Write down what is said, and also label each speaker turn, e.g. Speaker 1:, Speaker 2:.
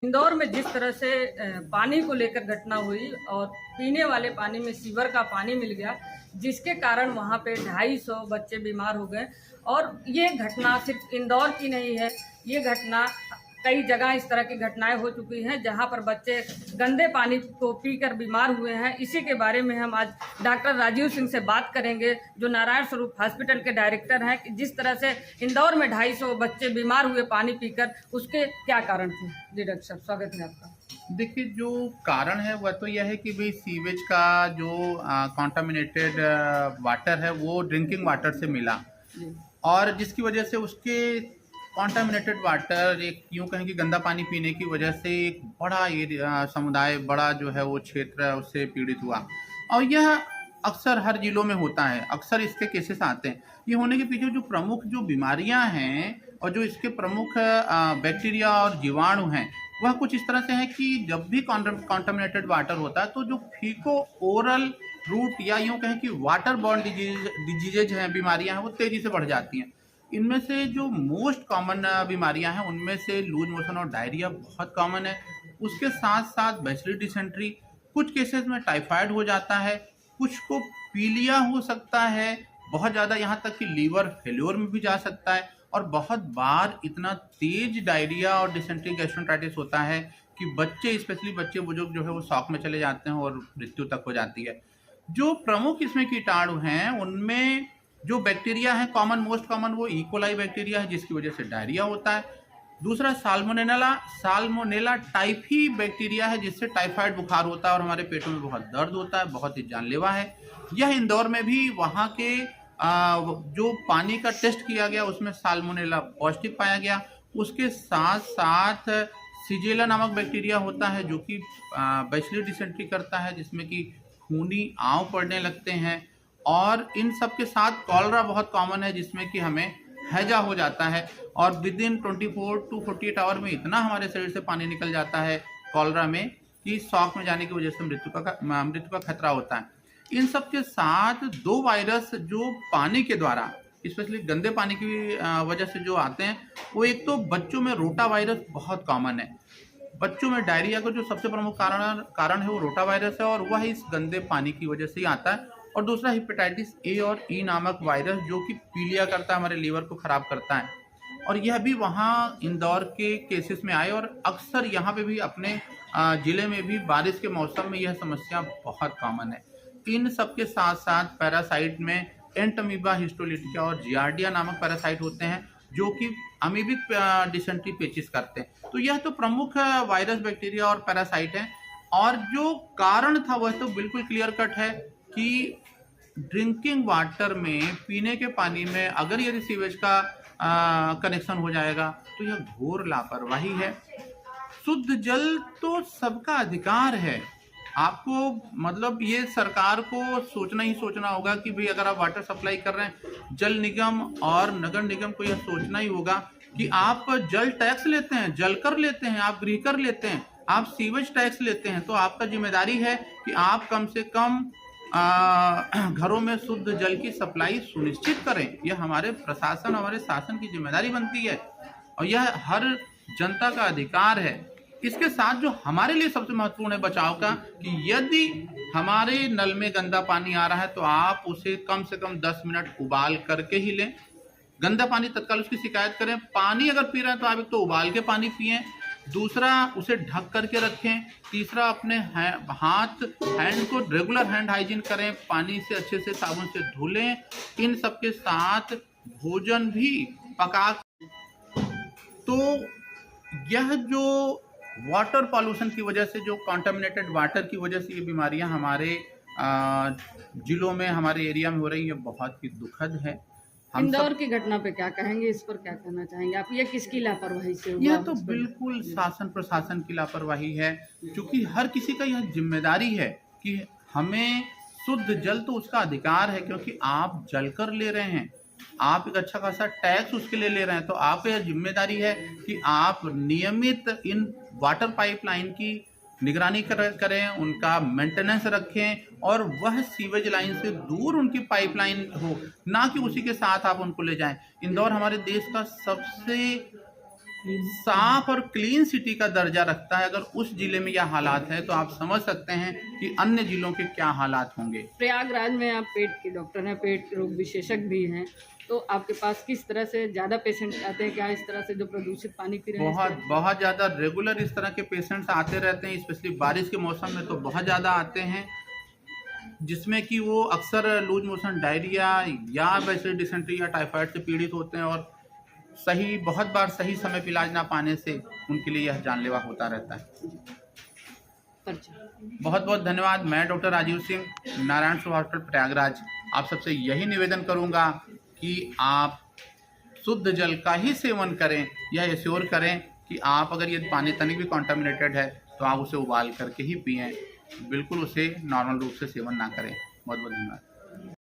Speaker 1: इंदौर में जिस तरह से पानी को लेकर घटना हुई और पीने वाले पानी में सीवर का पानी मिल गया, जिसके कारण वहाँ पे 250 बच्चे बीमार हो गए। और ये घटना सिर्फ इंदौर की नहीं है, ये घटना कई जगह इस तरह की घटनाएं हो चुकी हैं जहां पर बच्चे गंदे पानी को पीकर बीमार हुए हैं। इसी के बारे में हम आज डॉक्टर राजीव सिंह से बात करेंगे, जो नारायण स्वरूप हॉस्पिटल के डायरेक्टर हैं, कि जिस तरह से इंदौर में 250 बच्चे बीमार हुए पानी पीकर, उसके क्या कारण थे। जी डॉक्टर साहब, स्वागत है आपका।
Speaker 2: देखिए, जो कारण है वह तो यह है कि भाई सीवेज का जो कॉन्टामिनेटेड वाटर है वो ड्रिंकिंग वाटर से मिला, और जिसकी वजह से उसके कॉन्टामिनेटेड वाटर, एक यूँ कहें कि गंदा पानी पीने की वजह से एक बड़ा समुदाय, बड़ा जो है वो क्षेत्र है उससे पीड़ित हुआ। और यह अक्सर हर जिलों में होता है, अक्सर इसके केसेस आते हैं। ये होने के पीछे जो प्रमुख जो बीमारियां हैं और जो इसके प्रमुख बैक्टीरिया और जीवाणु हैं, वह कुछ इस तरह से है कि जब भी कॉन्टामिनेटेड वाटर होता है तो जो फीको ओरल रूट या यूँ कहें कि वाटर बॉर्न डिजीजेज हैं, बीमारियां हैं, वो तेज़ी से बढ़ जाती हैं। इनमें से जो मोस्ट कॉमन बीमारियां हैं उनमें से लूज मोशन और डायरिया बहुत कॉमन है। उसके साथ साथ बैसिलस डिसेंट्री, कुछ केसेस में टाइफाइड हो जाता है, कुछ को पीलिया हो सकता है, बहुत ज़्यादा यहाँ तक कि लीवर फेल्योर में भी जा सकता है। और बहुत बार इतना तेज डायरिया और डिसेंट्री गैस्ट्रोएंटेराइटिस होता है कि बच्चे, स्पेशली बच्चे बुजुर्ग जो है वो शॉक में चले जाते हैं और मृत्यु तक हो जाती है। जो प्रमुख इसमें कीटाणु हैं उनमें जो बैक्टीरिया है, कॉमन, मोस्ट कॉमन वो इकोलाई बैक्टीरिया है, जिसकी वजह से डायरिया होता है। दूसरा साल्मोनेला टाइफी बैक्टीरिया है, जिससे टाइफाइड बुखार होता है और हमारे पेटों में बहुत दर्द होता है, बहुत ही जानलेवा है। यह इंदौर में भी वहाँ के जो पानी का टेस्ट किया गया उसमें साल्मोनेला पॉजिटिव पाया गया। उसके साथ साथ सिजेला नामक बैक्टीरिया होता है जो कि बैसिलस डिसेंट्री करता है, जिसमें कि खूनी आंव पड़ने लगते हैं। और इन सब के साथ कॉलरा बहुत कॉमन है, जिसमें कि हमें हैजा हो जाता है और विद इन 24 टू 48 आवर में इतना हमारे शरीर से पानी निकल जाता है कॉलरा में कि शॉक में जाने की वजह से मृत्यु का खतरा होता है। इन सब के साथ दो वायरस जो पानी के द्वारा, स्पेशली गंदे पानी की वजह से जो आते हैं, वो एक तो बच्चों में रोटा वायरस बहुत कॉमन है। बच्चों में डायरिया का जो सबसे प्रमुख कारण है वो रोटा वायरस है, और वह इस गंदे पानी की वजह से ही आता है। और दूसरा हेपेटाइटिस ए और ई नामक वायरस, जो कि पीलिया करता है, हमारे लीवर को खराब करता है। और यह भी वहाँ इंदौर के केसेस में आए, और अक्सर यहाँ पे भी अपने ज़िले में भी बारिश के मौसम में यह समस्या बहुत कॉमन है। इन सब के साथ साथ पैरासाइट में एंटमीबा हिस्टोलिटिका और जियार्डिया नामक पैरासाइट होते हैं, जो कि अमीबिक डिसेंट्री पेचिस करते हैं। तो यह तो प्रमुख वायरस, बैक्टीरिया और पैरासाइट हैं। और जो कारण था वह तो बिल्कुल क्लियर कट है कि ड्रिंकिंग वाटर में, पीने के पानी में अगर यदि सीवेज का कनेक्शन हो जाएगा तो यह घोर लापरवाही है। शुद्ध जल तो सबका अधिकार है। आपको मतलब ये सरकार को सोचना ही सोचना होगा कि भाई अगर आप वाटर सप्लाई कर रहे हैं, जल निगम और नगर निगम को यह सोचना ही होगा कि आप जल टैक्स लेते हैं, जल कर लेते हैं, आप गृह कर लेते हैं, आप सीवेज टैक्स लेते हैं, तो आपका जिम्मेदारी है कि आप कम से कम घरों में शुद्ध जल की सप्लाई सुनिश्चित करें। यह हमारे प्रशासन, हमारे शासन की जिम्मेदारी बनती है, और यह हर जनता का अधिकार है। इसके साथ जो हमारे लिए सबसे महत्वपूर्ण है बचाव का, कि यदि हमारे नल में गंदा पानी आ रहा है तो आप उसे कम से कम 10 मिनट उबाल करके ही लें। गंदा पानी तत्काल उसकी शिकायत करें। पानी अगर पी रहे हैं तो आप एक तो उबाल के पानी पिएं, दूसरा उसे ढक करके रखें, तीसरा अपने हैंड को रेगुलर हैंड हाइजीन करें, पानी से अच्छे से साबुन से धो लें। इन सबके साथ भोजन भी पका। तो यह जो वाटर पॉल्यूशन की वजह से, जो कॉन्टामिनेटेड वाटर की वजह से ये बीमारियां हमारे जिलों में, हमारे एरिया में हो रही है, बहुत ही दुखद है।
Speaker 1: इंदौर की घटना पे क्या कहेंगे, इस पर क्या कहना चाहेंगे आप? ये किसकी लापरवाही से हुआ?
Speaker 2: यह तो बिल्कुल शासन प्रशासन की लापरवाही है, क्योंकि हर किसी का यह जिम्मेदारी है कि हमें शुद्ध जल, तो उसका अधिकार है, क्योंकि आप जल कर ले रहे हैं, आप एक अच्छा खासा टैक्स उसके लिए ले रहे हैं, तो आप यह जिम्मेदारी है कि आप नियमित इन वाटर पाइपलाइन की निगरानी करें, उनका मेंटेनेंस रखें, और वह सीवेज लाइन से दूर उनकी पाइपलाइन हो, ना कि उसी के साथ आप उनको ले जाएं। इंदौर हमारे देश का सबसे साफ और क्लीन सिटी का दर्जा रखता है। अगर उस जिले में यह हालात है तो आप समझ सकते हैं कि अन्य जिलों के क्या हालात होंगे।
Speaker 1: प्रयागराज में आप पेट के डॉक्टर हैं, पेट रोग विशेषज्ञ भी हैं, तो आपके पास किस तरह से ज़्यादा पेशेंट आते हैं क्या इस तरह से जो प्रदूषित पानी पी रहे हैं?
Speaker 2: बहुत ज़्यादा रेगुलर इस तरह के पेशेंट्स आते रहते हैं, स्पेशली बारिश के मौसम में तो बहुत ज़्यादा आते हैं, जिसमें कि वो अक्सर लूज मोशन, डायरिया या वैसे डिसेंट्री या टाइफाइड से पीड़ित होते हैं और बहुत बार सही समय पर इलाज ना पाने से उनके लिए यह जानलेवा होता रहता है। बहुत बहुत धन्यवाद। मैं डॉक्टर राजीव सिंह, नारायण सरोवर हॉस्पिटल प्रयागराज, आप सबसे यही निवेदन करूंगा कि आप शुद्ध जल का ही सेवन करें। यह एश्योर करें कि आप अगर ये पानी तनिक भी कॉन्टामिनेटेड है तो आप उसे उबाल करके ही पिएं, बिल्कुल उसे नॉर्मल रूप से सेवन ना करें। बहुत बहुत धन्यवाद।